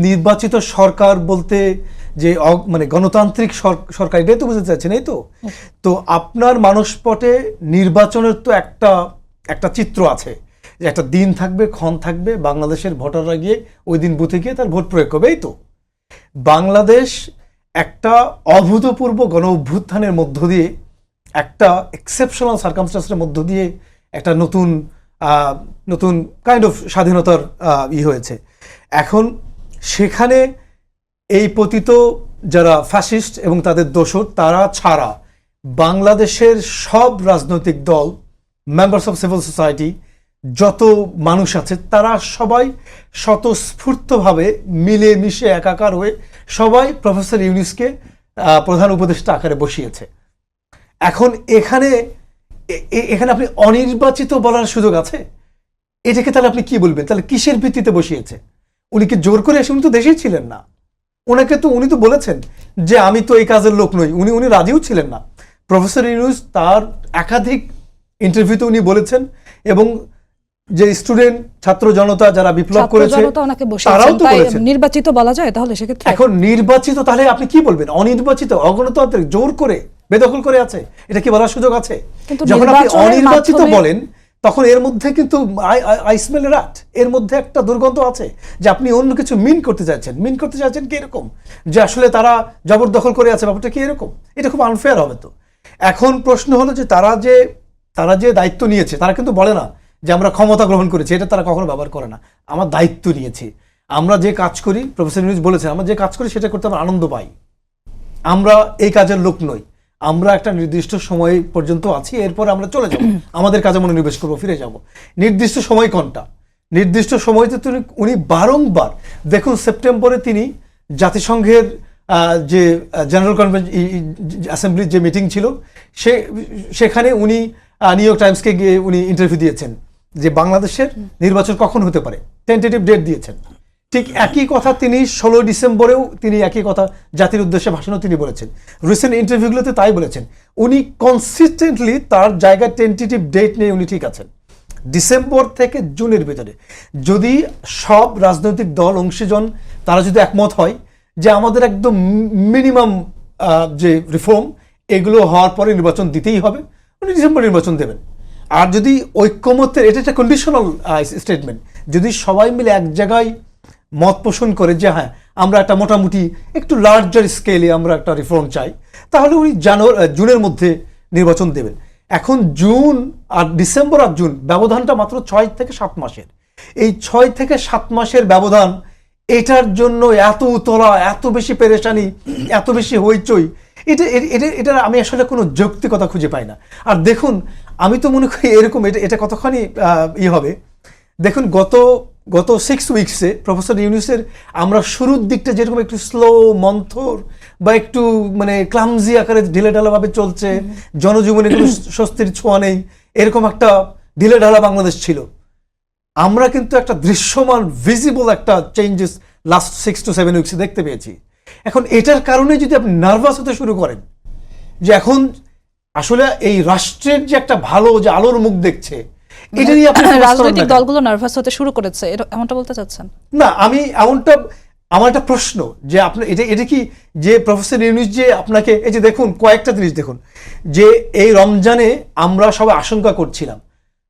নির্বাচিত সরকার বলতে যে মানে গণতান্ত্রিক সরকার, এটাই তো বুঝতে চাচ্ছেন, এই তো। তো আপনার মানসপটে নির্বাচনের তো একটা চিত্র আছে, যে একটা দিন থাকবে, ক্ষণ থাকবে, বাংলাদেশের ভোটাররা গিয়ে ওই দিন বুথে গিয়ে তার ভোট প্রয়োগ করবে, এই তো। বাংলাদেশ একটা অভূতপূর্ব গণ অভ্যুত্থানের মধ্য দিয়ে, একটা এক্সেপশনাল সার্কামস্টান্সের মধ্য দিয়ে একটা নতুন কাইন্ড অফ স্বাধীনতার হয়েছে। এখন সেখানে এই পতিত যারা ফ্যাসিস্ট এবং তাদের দোসর, তারা ছাড়া বাংলাদেশের সব রাজনৈতিক দল, মেম্বার্স অফ সিভিল সোসাইটি, যত মানুষ আছে, তারা সবাই স্বতঃস্ফূর্তভাবে মিলেমিশে একাকার হয়ে সবাই প্রফেসর ইউনূসকে প্রধান উপদেষ্টা আকারে বসিয়েছে। এখন এখানে আপনি অনির্বাচিত বলার সুযোগ আছে? এটাকে তাহলে আপনি কি বলবেন? তাহলে কিসের ভিত্তিতে বসিয়েছে? উনি কি জোর করে এসে? উনি তো দেশেই ছিলেন না। উনি তো বলেছেন যে আমি তো এই কাজের লোক নই, উনি রাজিও ছিলেন না। প্রফেসর ইউনূস তার একাধিক ইন্টারভিউতে উনি বলেছেন, এবং যে স্টুডেন্ট, ছাত্র জনতা যারা বিপ্লব করেছে তারাও তো বলেছেন। নির্বাচিত বলা যায় তাহলে সেক্ষেত্রে? এখন নির্বাচিত, তাহলে আপনি কি বলবেন? অনির্বাচিত, অগণতান্ত্রিক, জোর করে, বেদখল করে আছে, এটা কি বলার সুযোগ আছে? যখন আপনি অনির্বাচিত বলেন, তখন এর মধ্যে কিন্তু আই স্মেল রাট, এর মধ্যে একটা দুর্গন্ধ আছে যে আপনি অন্য কিছু মিন করতে চাইছেন কি এরকম, যে আসলে তারা জবরদখল করে আছে, ব্যাপারটা কি এরকম? এটা খুব আনফেয়ার হবে তো। এখন প্রশ্ন হলো যে তারা যে দায়িত্ব নিয়েছে, তারা কিন্তু বলে না যে আমরা ক্ষমতা গ্রহণ করেছি, এটা তারা কখনো ব্যবহার করে না। আমার দায়িত্ব নিয়েছি, আমরা যে কাজ করি, প্রফেসর ইউনূস বলেছেন, আমরা যে কাজ করি সেটা করতে আমরা আনন্দ পাই, আমরা এই কাজের লোক নই, আমরা একটা নির্দিষ্ট সময় পর্যন্ত আছি, এরপর আমরা চলে যাব, আমাদের কাজে মনোনিবেশ করবো, ফিরে যাব। নির্দিষ্ট সময় কোনটা? নির্দিষ্ট সময়তে উনি বারংবার, দেখুন সেপ্টেম্বরে তিনি জাতিসংঘের যে জেনারেল অ্যাসেম্বলির যে মিটিং ছিল, সেখানে উনি নিউ ইয়র্ক টাইমসকে গিয়ে উনি ইন্টারভিউ দিয়েছেন যে বাংলাদেশের নির্বাচন কখন হতে পারে, টেন্টেটিভ ডেট দিয়েছেন। ঠিক একই কথা তিনি 16 ডিসেম্বরেও তিনি একই কথা জাতির উদ্দেশ্যে ভাষণও তিনি বলেছেন, রিসেন্ট ইন্টারভিউগুলোতে তাই বলেছেন। উনি কনসিস্টেন্টলি তার জায়গায় টেন্টেটিভ ডেট নিয়ে উনি ঠিক আছেন। ডিসেম্বর থেকে জুনের ভিতরে যদি সব রাজনৈতিক দল, অংশীজন, তারা যদি একমত হয় যে আমাদের একদম মিনিমাম যে রিফর্ম, এগুলো হওয়ার পরে নির্বাচন দিতেই হবে, উনি ডিসেম্বর নির্বাচন দেবেন। আর যদি ঐক্যমত্যের, এটা একটা কন্ডিশনাল স্টেটমেন্ট, যদি সবাই মিলে এক জায়গায় মত পোষণ করে যে হ্যাঁ আমরা একটা মোটামুটি একটু লার্জার স্কেলে আমরা একটা রিফর্ম চাই, তাহলে উনি জুনের মধ্যে নির্বাচন দেবেন। এখন জুন আর ডিসেম্বর আর জুন ব্যবধানটা মাত্র 6 থেকে 7 মাসের। এই 6 থেকে 7 মাসের ব্যবধান, এটার জন্য এত উতলা, এত বেশি পেরেশানি, এত বেশি হইচই, এটা আমি আসলে কোনো যৌক্তিকতা খুঁজে পাই না। আর দেখুন, আমি তো মনে করি এরকম এটা কতখানি হবে। দেখুন গত 6 উইকসে প্রফেসর ইউনূসের আমরা শুরুর দিকটা যেরকম একটু স্লো, মন্থর বা একটু মানে ক্লামজি আকারে ঢিলেঢালাভাবে চলছে, জনজীবনে কোনো স্বস্তির ছোঁয়া নেই, এরকম একটা ঢিলেঢালা বাংলাদেশ ছিল। আমরা কিন্তু একটা দৃশ্যমান, ভিজিবল একটা চেঞ্জেস লাস্ট 6 to 7 উইকসে দেখতে পেয়েছি। এখন এটার কারণে যদি আপনি নার্ভাস হতে শুরু করেন যে এখন আসলে এই রাষ্ট্রের যে একটা ভালো, যে আলোর মুখ দেখছে, এটা নিয়ে আপনি রাজনৈতিক দলগুলো নার্ভাস হতে শুরু করেছে, এমনটা বলতে চাচ্ছেন? না, আমার একটা প্রশ্ন যে আপনি এটা কি যে প্রফেসর ইউনূস যে আপনাকে, এই যে দেখুন কয়েকটা জিনিস দেখুন, যে এই রমজানে আমরা সবাই আশঙ্কা করছিলাম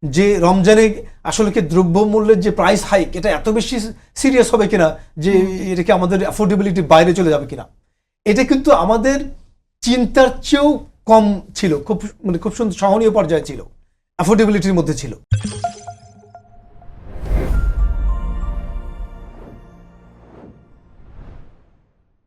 যে রমজানে আসলে কি দ্রব্যমূল্যের যে প্রাইস হাইক, এটা এত বেশি সিরিয়াস হবে কিনা, যে এটা কি আমাদের অ্যাফোর্ডেবিলিটির বাইরে চলে যাবে কিনা। এটা কিন্তু আমাদের চিন্তার চেয়েও কম ছিল, খুব সুন্দর সহনীয় পর্যায়ে ছিল, অ্যাফোর্ডেবিলিটির মধ্যে ছিল।